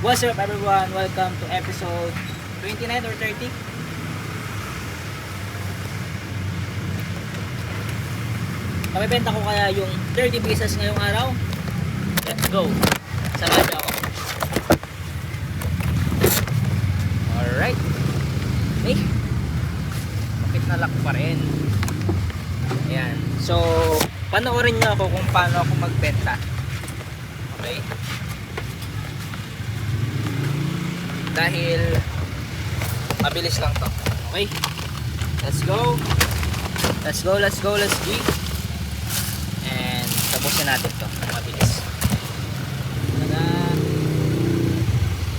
What's up everyone? Welcome to episode 29 or 30? Mabibenta ko kaya yung 30 pieces ngayong araw? Let's go! Samahan niyo ako. Alright. Okay. Bakit na lock pa rin? Ayan. So, panoorin niyo ako kung paano ako magbenta. Okay? Dahil mabilis lang to. Okay? Let's go. Let's go, let's go, let's go. And tapusin natin to. Mabilis. Tada!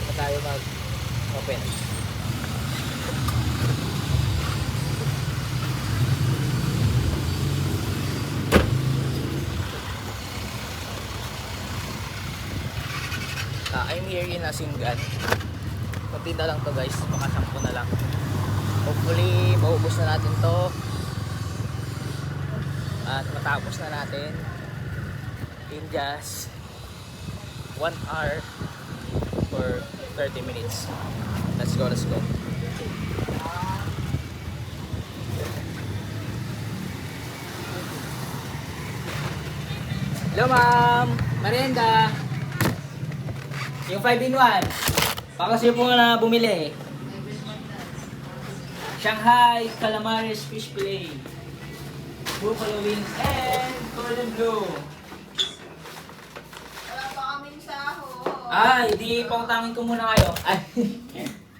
Ito tayo mag-open. I'm here in Asingan. Kunti na lang to guys, baka 10 na lang. Hopefully maubos na natin to at matapos na natin in just 1 hour or 30 minutes. Let's go, let's go. Hello ma'am, merienda. Yung 5-in-1. Baka siya po na bumili. Shanghai Calamares Fish Fillet, Buffalo Wings, and Cordon Bleu. Wala pa kaming sahod. Ay, di pautangin ko muna kayo. Ay,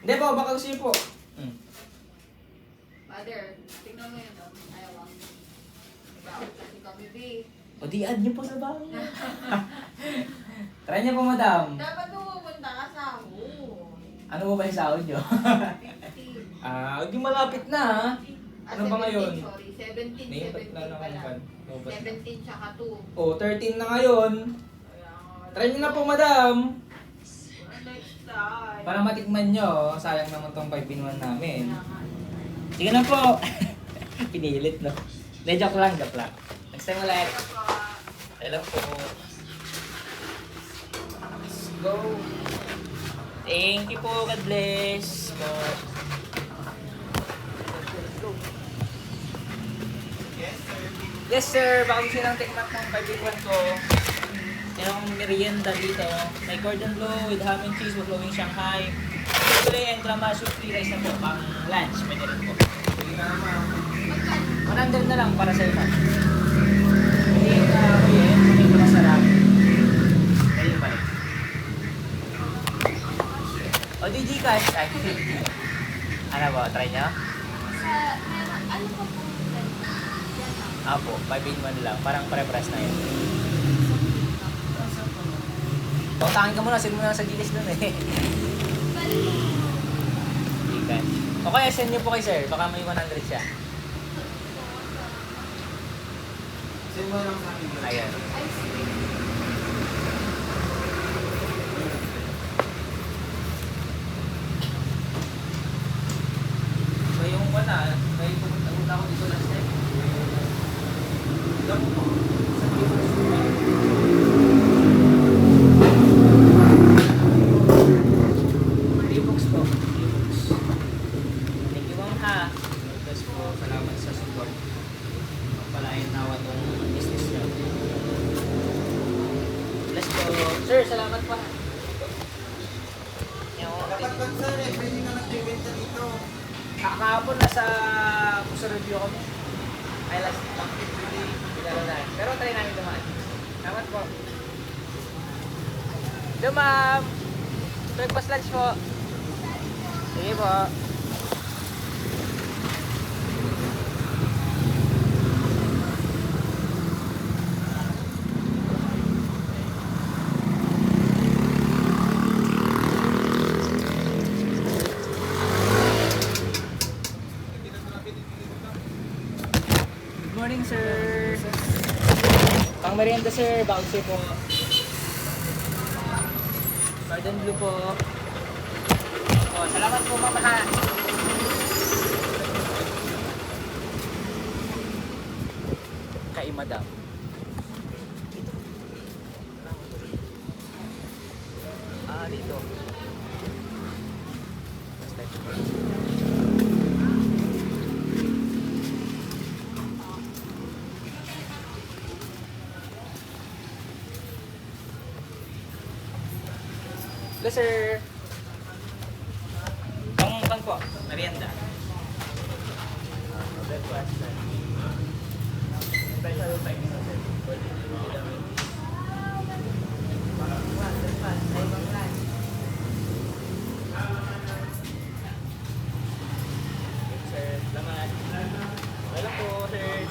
hindi po, baka gusto niyo po. Mother, tingnan mo yun. Ayaw lang. Bakit kasi kami, B? O di add niyo po sa bahay. Try niyo po, madam. Dapat pupunta ka sahod. Ano mo ba yung sahod niyo? 15. Di malapit na ha. Ano ba 17, ngayon? Sorry, 17, Naipat 17 na pa naman lang. kan. Naipat na. 17 tsaka 2. O, 13 na ngayon. Kaya nga, Try niyo na po, madam. next time. Para matikman nyo, sayang naman tong 5-in-1 namin. Kaya nga. Sige na po. Pinilit, no? Hindi, joke lang, joke lang. Next time ulit. Hello po. Let's go. Thank you po. God bless. Po. Let's go. Yes, sir. Baka gusto nang tikman ng 5-in-1 ko. Meron akong merienda dito. May cordon bleu with ham and cheese, buffalo wings Shanghai. Filet and drama soup, 3 rice na po. Pang lunch, pwede rin po. 100 na lang para sa iyo. Hindi na ako yun. Hindi ko masarap. Kaya yung balik. O di Gcash. Ay, ano ba? Try nyo? Ano pa po? Apo, 5-in-1 lang. Parang pare-press na yun. Pautangin ka muna. Send mo na sa Gcash dun eh. Gcash. O kaya send nyo po kay sir. Baka may 100 siya. Send mo lang sa akin. Ayan. So yung may pumunta ako dito last time. Reeboks po. Reeboks. Thank you ma'am ha. Tapos po, salamat sa support. Palayan nawa tong business nyo. Let's go. Sir, salamat pa. Dapat ba sir, pwede ka nagbibenta dito. Kahapon nasa puso review kami. Ay last pinalalaan. Pero try namin dumaan. Salamat po. Hello ma'am. Breakfast lunch po. Sige po. Good morning, sir. Pang merienda, sir. Bouncy po. Cordon bleu po. Oh, salamat po, mama ha. Kay madam. Dito. dito. Hello, sir. Pang po, merienda. Breakfast. Special time sa sir. Sir, laman. Okay lang po, sir.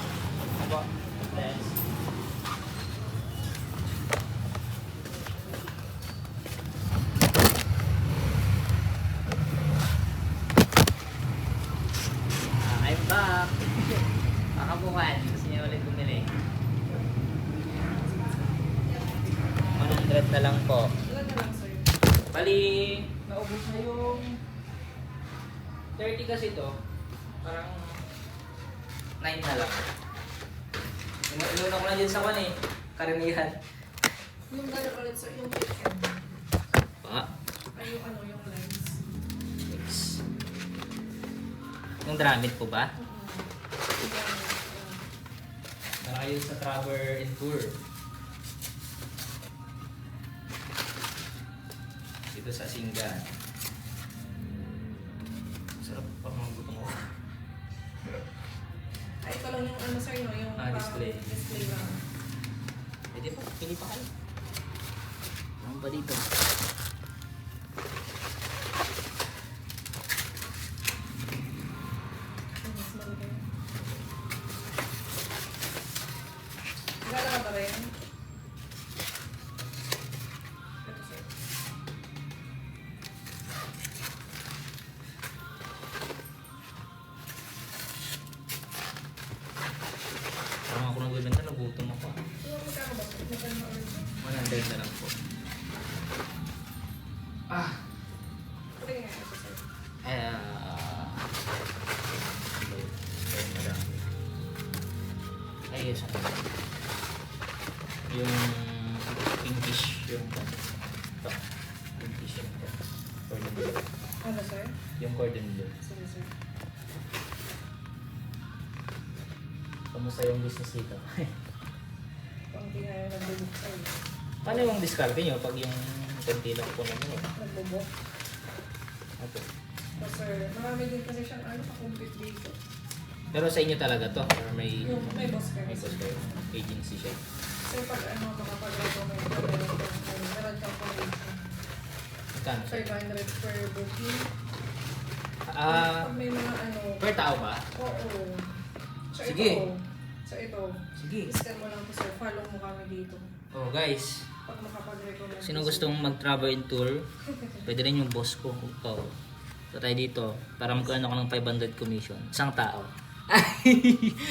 Ako. Thanks. I'm back. Makabukan. Kasi niya ulit bumili. 100 na lang po. Ilan na lang, sir? Bali, naubos na yung 30 kasi to. Parang 9 na lang. Inuna ko na dyan sa kan eh. Karamihan. Yung gano'n ulit, sir, yung weekend. Pa? Ay, yung ano, yung lens. Mix. Yung Dramit po ba? Nakayo sa Travel and Tour. Dito sa Singan. Sarap pa mga gutom ko. Ay, ito lang yung ano, sir, no? Yung Ah, display. display lang. Pwede po, pili pa kayo. Ano ba dito? Mas malaki. Gala ka ba rin? Ito, sir. Parang ako nagbibenta, nagutom ako. Ano, magkano ba? Magkano ba ulit? 100 na lang po. Ah! Pwede nga ito, sir. Ay, yes. Yung pinkish yung ito. Pinkish yung ito. Cordon bleu. Ano, sir? Yung cordon bleu. Sige, sir. Kamusta yung business dito? Pang di na yung nagbubuk, sir. Paano yung discount nyo pag yung konti lang po naman? Nagbubuk. Ito. So, sir, marami din kasi siyang ano, pa-compute dito. Pero sa inyo talaga to? Or may Yung may boss ka. may cost kayo? Agency siya? Sir, pag ano, makapag-recommend ka, meron kang commission. Magkano siya? 500 per booking. Ah, Pag may mga ano, per tao ba? oo. So, Sige. Ito, so, ito. Sige. I-scan mo lang to, sir. Follow mo kami dito. Oh guys, Pag makapag-recommend. sino ka, gustong mag-travel and tour, pwede rin yung boss ko. Oh. So tayo dito, para magkaano ko ng 500 commission. Isang tao.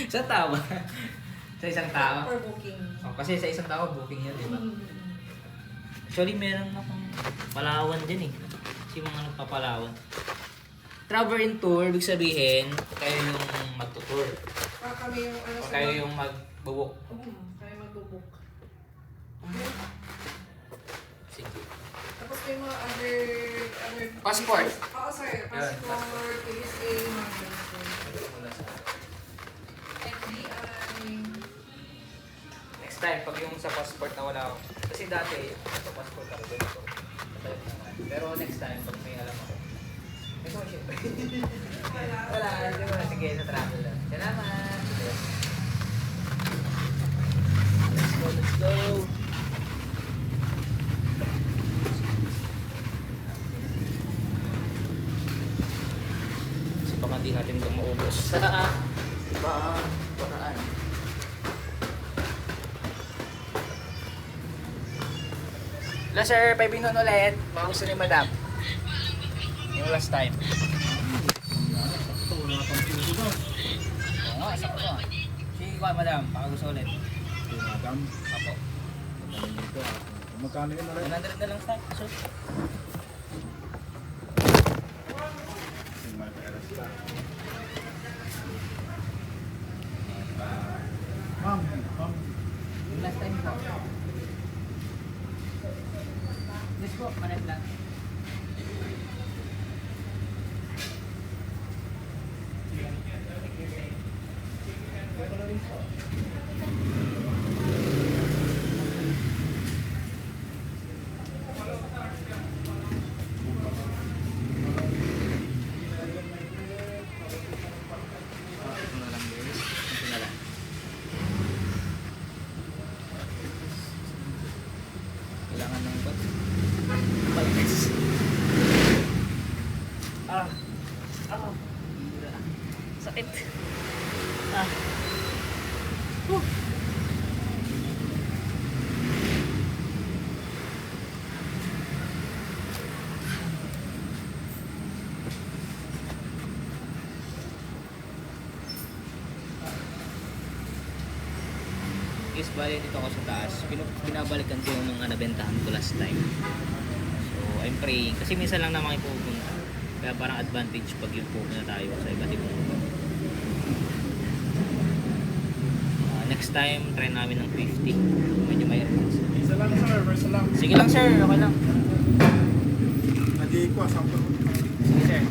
Isang tao ba? Sa isang tao? Per booking. Oh, kasi sa isang tao, booking yan, di ba? Mm. Actually, meron akong Palawan din eh. Kasi yung mga nagpapalawan. Travel and tour, ibig sabihin, kayo yung magtutour. Kami yung ano O kayo yung magbubuk. Kami mag-book. Sige. Tapos may mga other Passport. Oo, sir. Passport, PSA, mga ganun. FBI. Next time, pag yung sa passport na wala ako. Kasi dati, sa passport ako ganito. Pero next time, pag may alam ako. May ko syempre. Wala, hindi mo na. Sige, sa travel lang. Salamat. Let's go, let's go. Kasi baka hindi natin ito maubos sa paraan. Hello sir, 5 minutes ulit. Baka gusto ni madam. Yung last time. Oo nga, isa ko to. Sige ko madam, baka gusto ulit. Madam, Apo. magkano yun ulit? 100 na lang sa sir. Ma'am, Yung last time po. Yes po, manat lang. is bali dito ako sa taas. Binabalikan ko yung mga nabentahan ko last time. So, I'm praying. Kasi minsan lang naman ipupunta. Kaya parang advantage pag yung pupunta tayo sa iba't ibang lugar. Next time, try namin ng 50. Medyo may advance. Isa lang sir, versa lang. Sige lang sir, okay lang. Nadi ko, sample. Sige sir.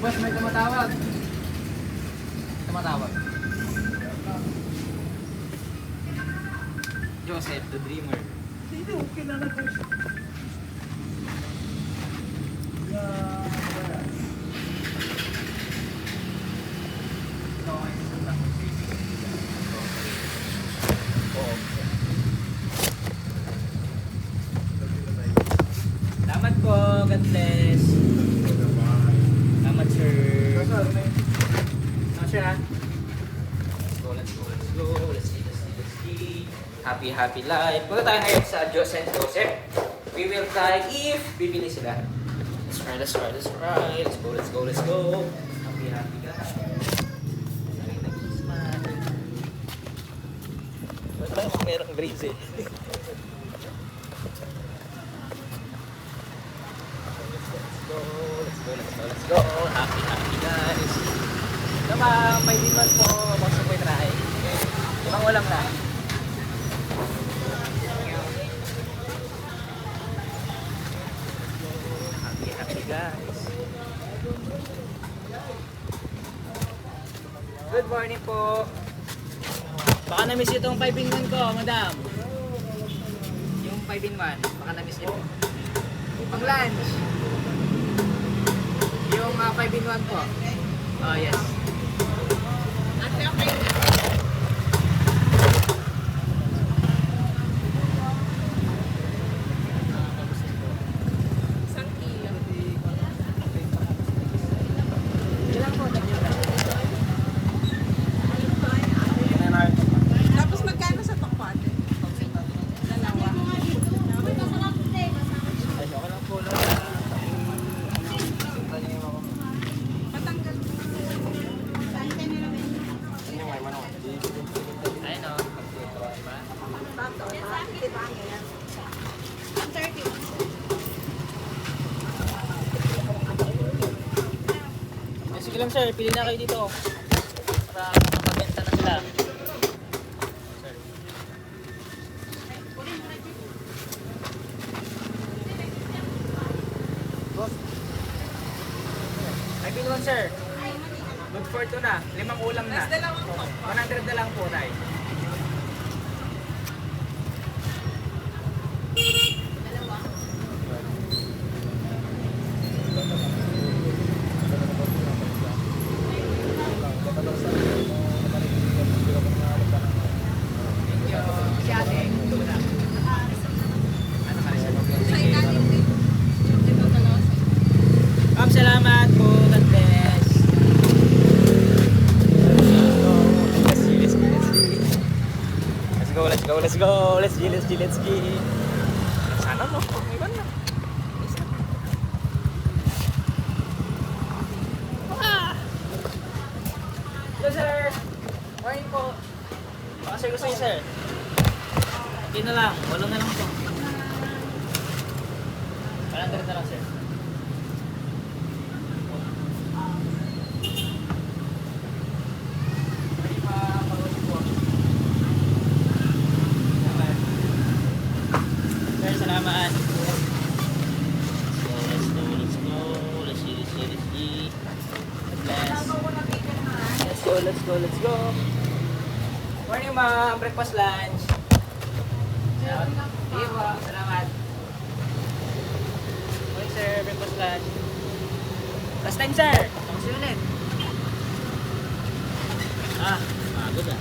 Boss, may tumatawag. Tumatawag. Joseph, the dreamer. Hindi, okay na na guys. Salamat po, God bless. Salamat sir. Ano sir ha? Let's go, let's go, let's go. Let's see, let's see, let's see. Happy, happy life. Punta tayo ngayon sa St. Joseph. We will try if bibili sila. Let's try, let's try, let's try. Let's go, let's go, let's go. Happy, happy guys. Merry Christmas. Ba't tayo kung merong grades eh? Let's go, let's go, let's go. Happy, happy guys. Tama, may diman po. Basta po try. Ibang walang na. Happy, happy guys. Good morning po. Baka na-miss itong 5-in-1 ko, madam. Yung 5-in-1, baka na-miss niyo. Pang lunch. Yung 5-in-1 po. Oh, yes. Ate, okay. Isang kilo. Ilan po? Tapos magkano sa tokpan? Dalawa. Ay, okay lang po. Patanggal. Ayun o. Tato. 130. Ay, sige lang sir, pili na kayo dito. Para makapagenta na sila. Sir. Boss. Ay, binuan sir. Good for 2 na. 5 ulam na. Mas dalawang po. 100 na lang po, Nay. Dalawa. Thank you. Si ate. Ito na. Ano ka rin sir? Sa ilalim din. Ito dalawa sa Ma'am, salamat po. God bless. Let's go, let's go, let's go. Let's go, let's go, let's go. Sana mo. May ban na. Hello, sir. Morning po. Baka sir gusto niyo, sir. Hindi na lang. 8 na lang po. 100 na lang, sir. Sir, salamat. Let's go, let's go. Let's see, let's see, let's see. Bless. Let's go, let's go, let's go. Morning, ma'am. Breakfast, lunch. Salamat. Sige po, salamat. Morning, sir. Breakfast, lunch. Last time, sir. Tapos yun ulit. Good ah.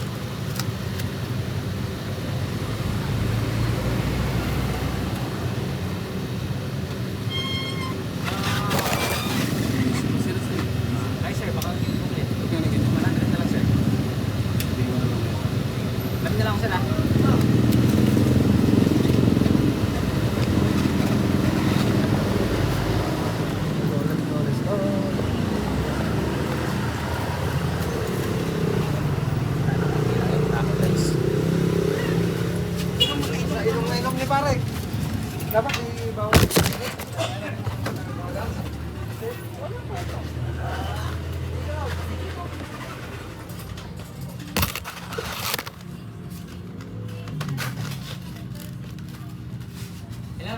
Ay, sir, baka yung ulit. 100 na lang, sir. Hello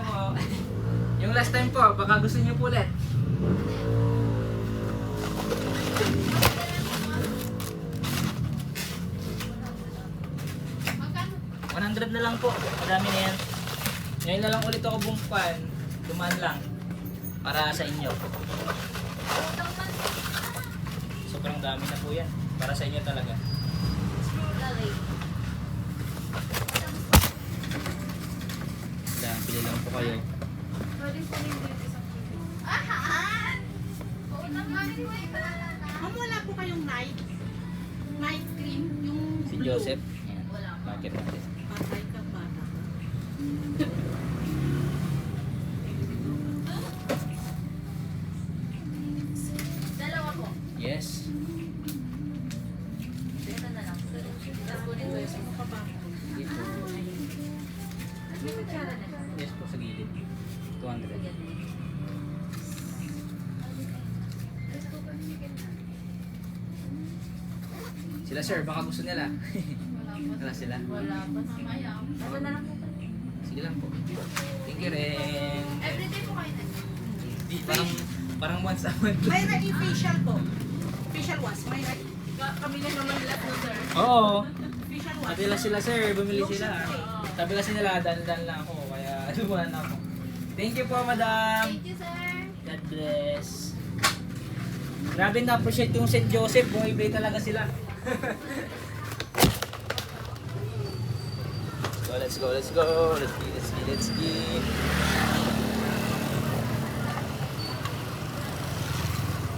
po. Yung last time po, baka gusto niyo po ulit. Magkano? 100 na lang po. Madami na yan. Ngayon na lang ulit ako bumpan. Dumaan lang. Para sa inyo. Sobrang dami na po yan. Para sa inyo talaga. Lalay. Wala, pili lang po kayo. Pwede sa libre isang kilo. Ah! Oo naman. Ma'am, wala po kayong night cream, yung Si blue. Joseph. Yan. Wala pa. Bakit natin? Patay ka, bata. Dalawa po. Yes. Ito na lang. Tapos kunin ko yung Ano ka ba? Dito. may kutsara na. Yes po, sa gilid. 200. Sila sir, baka gusto nila. Wala sila. Wala pa. Mamaya. Ito na lang po. Sige lang po. Thank you rin. Everyday po kayo na. Parang once a month. May facial po. Facial wash. May kami na naman lahat no, sir. Oo. Facial wash. Sabi lang sila sir, bumili sila. Sabi lang nila, dan lang ako. Kaya aluman ako. Thank you po madam. Thank you, sir. God bless. Grabe na-appreciate yung St. Joseph. Bumibili talaga sila. Let's go, let's go. Let's go. Let's go.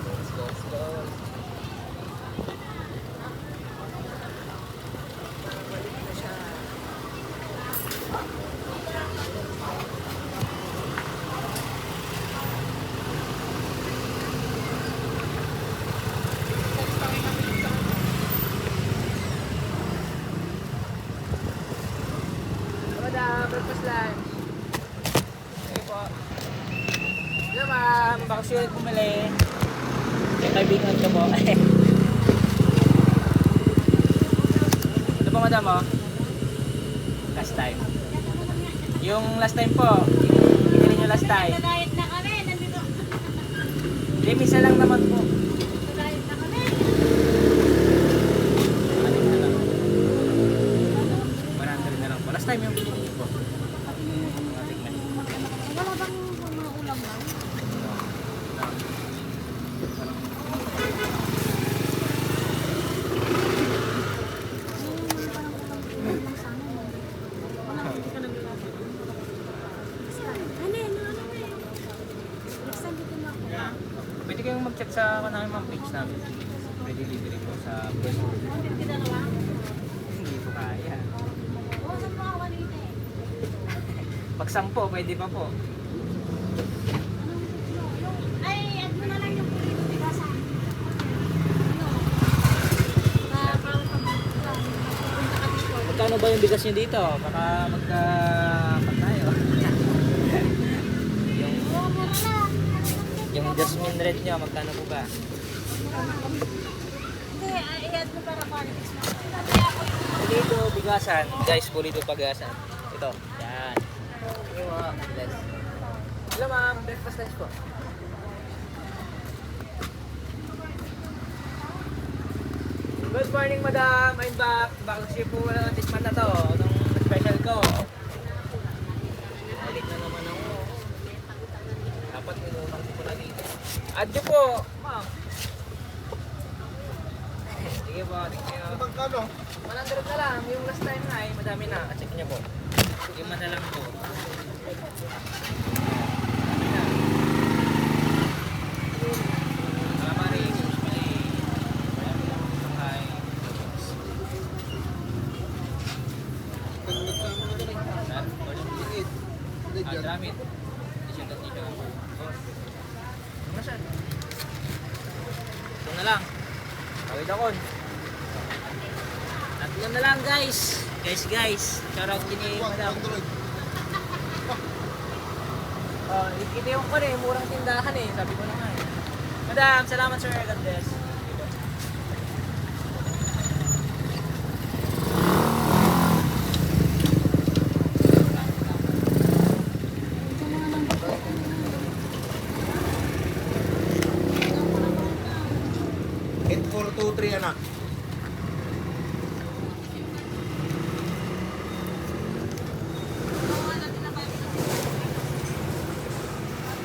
Let's go, let's go. Madam, breakfast lunch. Okay po. Hello ma'am, baka siya ulit bumili. May kaibigan ko po. Ano po madam oh? Last time. Yung last time po, yung binili nyo last time. Diet na kami. Nandito. Limisa lang naman po. Diet na kami. Anim na lang. 100 na lang po. Last time yung binili nyo po. Mga tignan. Wala bang mga ulam lang? Pwede kayong mag-check sa kanang mga page namin. Free delivery po sa first order. Hindi po kaya. Pag 10, pwede pa po. Ay, ano na lang yung pulito, diba sa Magkano ba yung bigas nyo dito? Baka magka-pag tayo. yung jasmine red nyo, magkano po ba? Hindi, i-add mo para qualities mo. Pulito bigasan. Guys, pulito pagasan. Ito. Yan. Bless. Hello ma'am, breakfast lunch po. Good morning madam, I'm back. Bago siya po wala ng tikman na to. Nung special ko. Balik na naman ako. Dapat minumang ko na dito. Adyo po, ma'am. Sige po, thank you. Magkano? 100 na lang. Yung last time na ay madami na. Check niyo po. Lima na lang po. Madami na. Calamari, suspali. Madami lang ang Shanghai. Damit. T-shirt at t-shirt. Ano siya? Ito na lang. Tawid ako. Tatlo na lang guys. Guys. Shout out kini madam. Oh, ito yung murang tindahan eh. Sabi ko na nga eh. Madam, salamat sir. God bless. Hit 423 anak.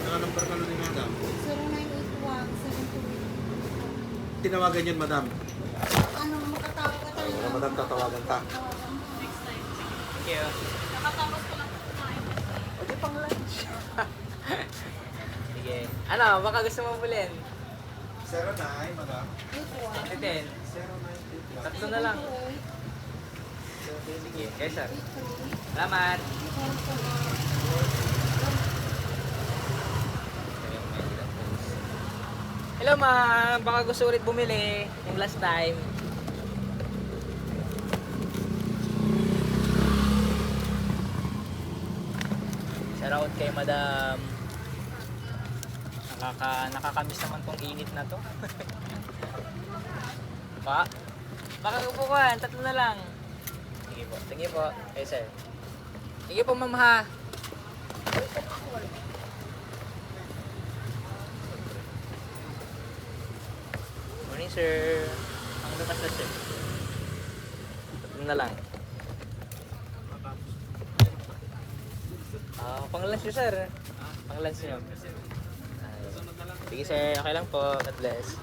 Naka-number ka na ni madam. 0981-728. Tinawagan yun madam. Ano, makatawag ka tayo. Wala madam, tatawagan ka. Thank you. Nakatapos ko lang kumain. O di pang lunch. Sige. Ano, baka gusto mo bulin? 09 madam. 10. 09 Tatlo na lang. Sige. Okay, sir. Salamat. Hello ma'am, baka gusto ulit bumili yung last time. Shout out kay madam. Nakakamiss naman tong init na to. Pa? Baka upuan, tatlo na lang. Sige po, sige po. Okay sir. Sige po ma'am ha. Morning sir. Ang lutas na sir. Tatlo na lang. Pang lunch nyo sir. Pang lunch nyo. Sige sir, okay lang po. God bless.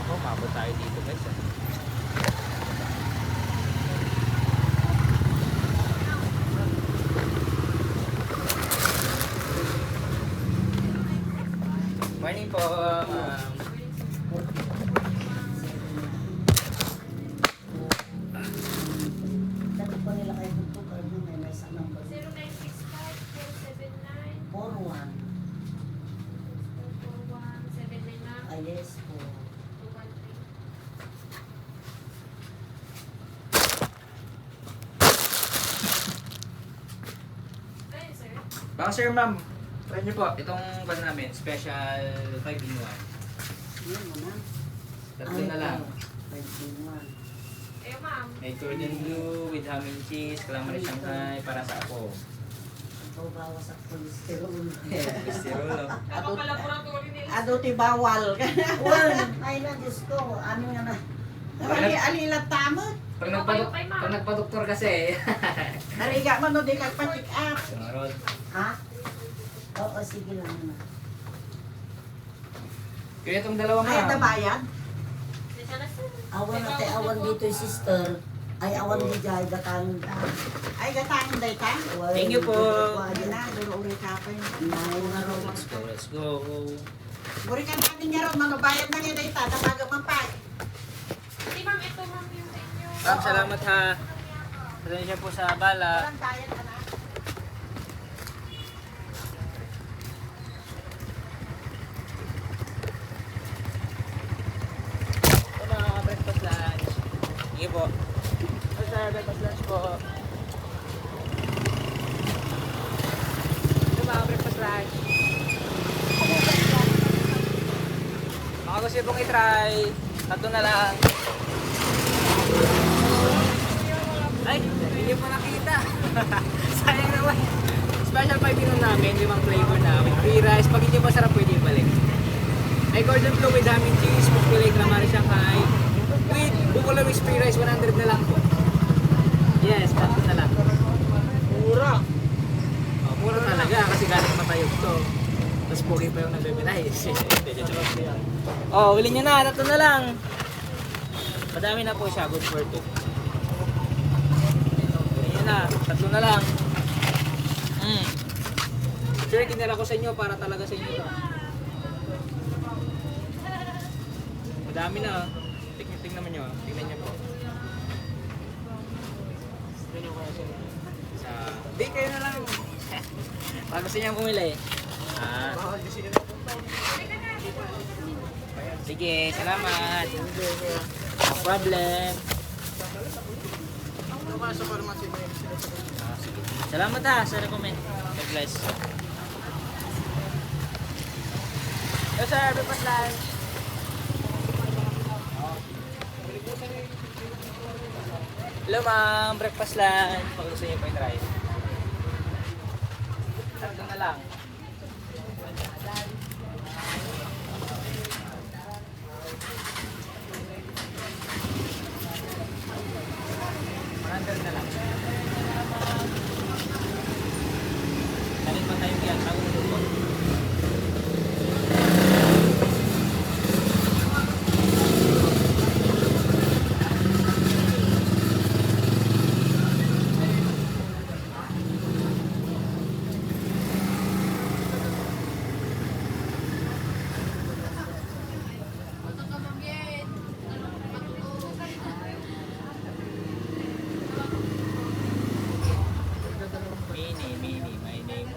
Ako, mabot tayo dito guys. Morning po, ma'am. Dapat po nila kayo dito pero may isang number. 0965-479-4179 41. ma'am. Ay, yes po. 213. Ayun, sir. Baka sir, ma'am. Try nyo po. Itong pan namin, special 5-in-1. Yun mo na. Tatlo na lang. 21. Ayun, ma'am. May cordon bleu with ham and cheese, calamari Shanghai para sa ako. Ito bawas sa cholesterol. Cholesterol. Ako pa laboratory nila. Aduti bawal. Wala. Ay na, Diyos ko. Ano nga na. Alilat tamot. Pag nagpa-doktor kasi, Nariga man no, di ka pa-check up. sumarod. Ha? Oo, sige lang na. Kaya itong dalawa Ay, ma'am. nabayad? Sensya na, sir. Awan na tayo, awan dito yung sister. Ay, awan di jay, gatang. Ay, gatang day ka? Thank you po. Ay, na, duro ulit ka pa yun. Ay, na ro. Let's go, let's go. Buri ka namin niya ron, manobayad na niya day ta, tapaga man pa. Hindi, ma'am. Ito, ma'am, yung sa inyo. Ma'am, salamat ha. Pasensya po sa bala. Walang bayad ka na. Ito mga breakfast lunch. Sige po. Ito sir, breakfast lunch po. Ito mga breakfast lunch. Baka gusto nyo pong i-try. Tatlo na lang. Ay, hindi nyo po nakita. Sayang naman. Special 5-in-1 namin, 5 flavor namin. Free rice. Pag hindi masarap, pwede ibalik. May cordon bleu with ham and cheese, smoked fillet, calamari Shanghai. With buffalo wings free rice, 100 na lang po. Yes, tatlo na lang. Mura. Oh, mura talaga kasi galing matayog to. Tapos pogi pa yung nagbebinay. Oh, uli nyo na, tatlo na lang. Madami na po siya, good for 2. Uli nyo na, tatlo na lang. Sure, kinala ko sa inyo para talaga sa inyo to. Madami na. Tingnan naman nyo. Tingnan nyo po. Tingnan nyo kaya sa... Di, kayo na lang. Para gusto niya pumili. Sige, salamat. No problem. Ano ka sa pharmacy mo yung sinusunod? Sige. Salamat ha sa recommend. God bless. Yes sir, breakfast lunch. Hello ma'am, breakfast lunch. Pag gusto niyo po i-try. Tatlo na lang. Marandal na lang. Galing pa tayo kaya sa ulo ko. Mini, my name.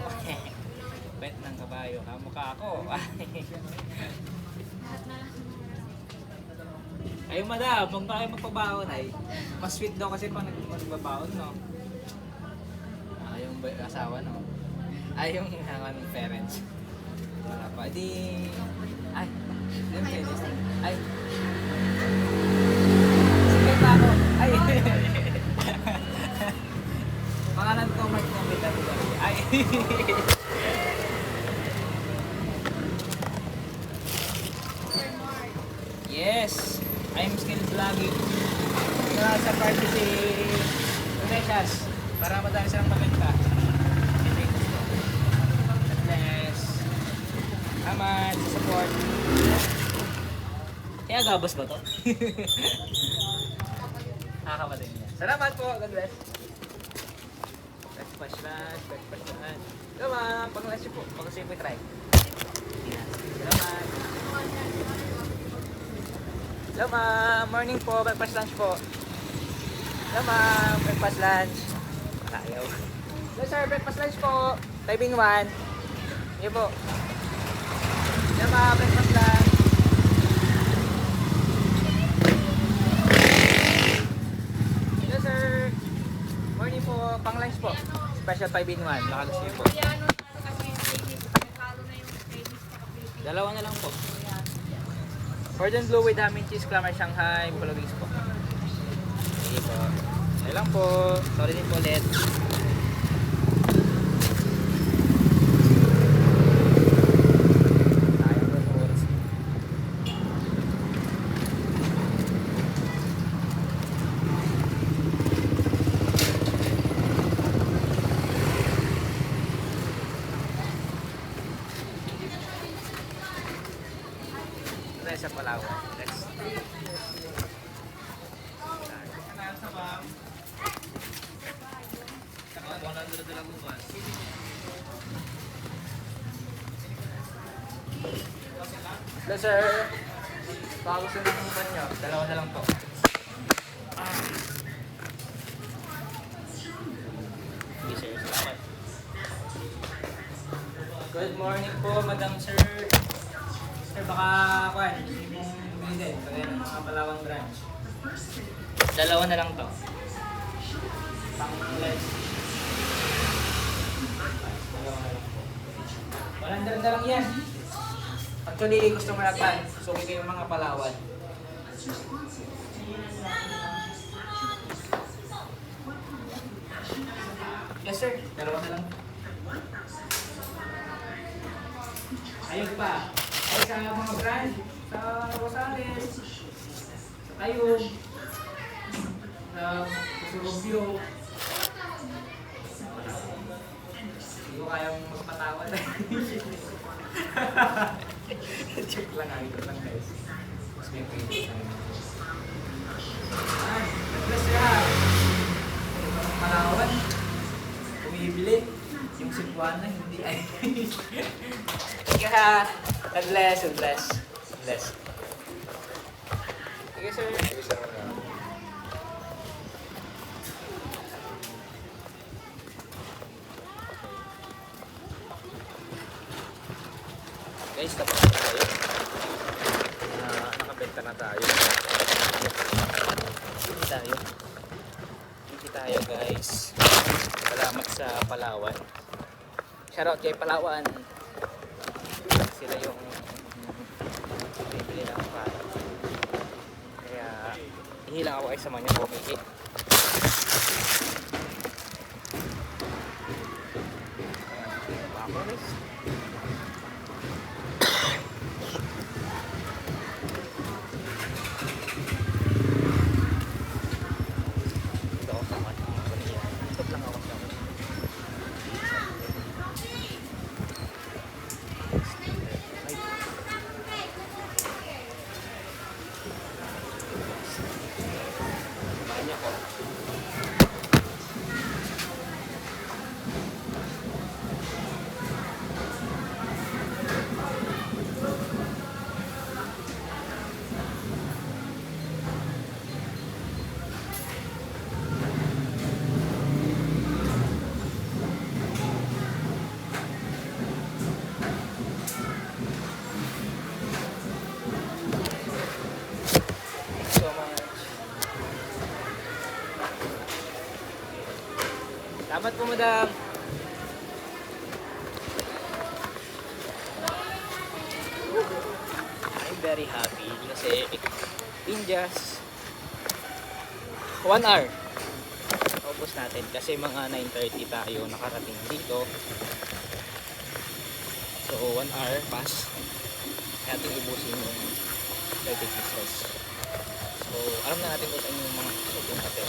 Bet ng kabayo. Kamukha ako. Ay, madam, kung tayo magpabaon ay, mas sweet daw kasi pag nagbabaon, no? Yung asawa, no? Ay, yung aming parents. Wala pa. Di... Ay, yun pwede. Ay. Sige pa ako. Ay. Pangalan ko, Mark Comita. Ay. Yes. I'm still vlogging. Sa party si Precious. Para madami silang maganda. Hindi gusto. God bless. Salamat sa support. Kaya gabas ba to? Nakakapatid niya. Salamat po. God bless. Breakfast lunch. Salamat. Pag-lunch po. Pag-lunch po try. Salamat. Hello ma'am, morning po, breakfast lunch po. Hello ma'am, breakfast lunch. Ayaw. Hello sir, breakfast lunch po. Typing 1. Sige po. Hello ma'am, breakfast lunch. Hello sir. Morning po, pang lunch po. Special 5 in 1, baka gusto niyo po. Dalawa na lang po. Cordon bleu with ham and cheese, clamor Shanghai, buffalo wings po. Sige po. Ayun lang po. Sorry din po ulit. Sayang po po. Sa Palawan. Next. Hello sir. Baka gusto ng upan nyo. Dalawa na lang po. Okay sir, salamat. Good morning po, Madam Sir. Sir, baka kuhan, yung bili din, kagaya ng mga Palawan branch. Dalawa na lang to. Pang-less. Dalawa na lang po. 100 na lang yan. Actually, customer agad. So, kayo yung mga Palawan. Yes sir, dalawa na lang. Ayun pa. Ay sa mga brand, sa Rosales, sa Tayog, sa Surubyo. Hindi ko kayang magpatawad. Check lang, ito lang guys. Mas may pwede. Nag-bless siya. Palawan. Bumibili. Yung Cebuana, hindi ay. Kaya, God bless, God bless. God bless. Sige sir. Sige, sir. Guys, tapos na tayo. Nakabenta na tayo. Hindi tayo. Hindi tayo guys. Salamat sa Palawan. Shoutout kay Palawan. Sila yung bibili ng para. Kaya hihilang ako ay sa mga pumiki. Dito ako sa kanila. Stop lang ako sa kanila. Samahan niyo ako. Thanks so much. Salamat po, madam. I'm very happy kasi in just 1 hour ubos natin kasi mga 9:30 tayo nakarating dito. So 1 hour pass natin ubusin yung 30 pieces. So alam na natin kung saan yung mga susong natin.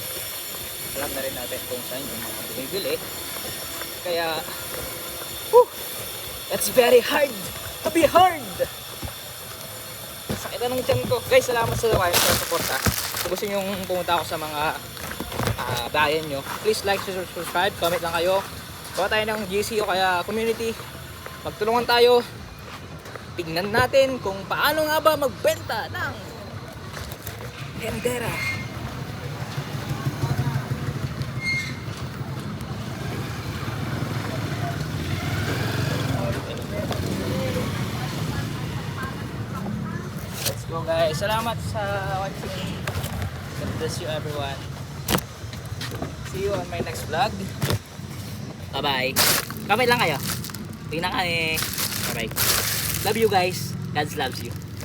Alam na rin natin kung saan yung mga bumibili. Kaya it's very hard to be hard. Sakit na ng tiyan ko. Guys, salamat sa support ha. Kung gusto nyo pumunta ako sa mga bayan nyo, please like, subscribe, comment lang kayo. Gawa tayo ng GC o kaya community. Magtulungan tayo. Tignan natin kung paano nga ba magbenta ng hendera. Let's go guys. Salamat sa watching. God bless you everyone. See you on my next vlog. Bye bye. Comment lang kayo. Tingnan kami. Bye bye. Love you guys. God loves you.